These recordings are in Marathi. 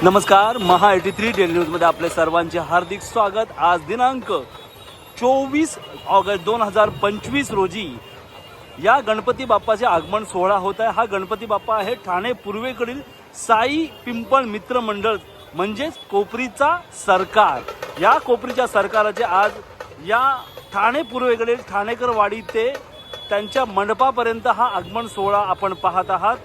नमस्कार, महा 83 डेली न्यूजमध्ये आपले सर्वांचे हार्दिक स्वागत। आज दिनांक 24 ऑगस्ट 2025 रोजी या गणपती बाप्पाचे आगमन सोहळा होत आहे। हा गणपती बाप्पा आहे ठाणे पूर्वेकडील साई पिंपळ मित्र मंडळ म्हणजेच कोपरीचा सरकार। या कोपरीच्या सरकाराचे आज या ठाणे पूर्वेकडील ठाणेकर वाडी ते त्यांच्या मंडपापर्यंत हा आगमन सोहळा आपण पाहत आहात।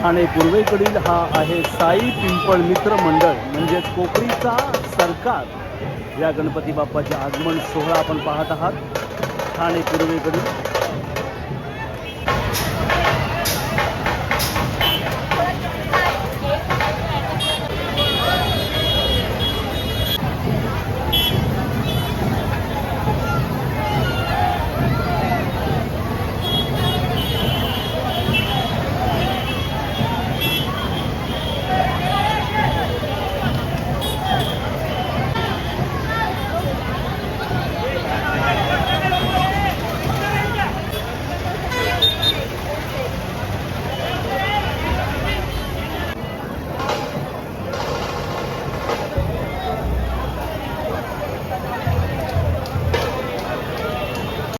ठाणे पूर्वेकडील हा आहे साई पिंपळ मित्र मंडळ म्हणजे कोपरीचा सरकार। या गणपती बाप्पाचे आगमन सोहळा आपण पाहत आहात ठाणे पूर्वेकडील।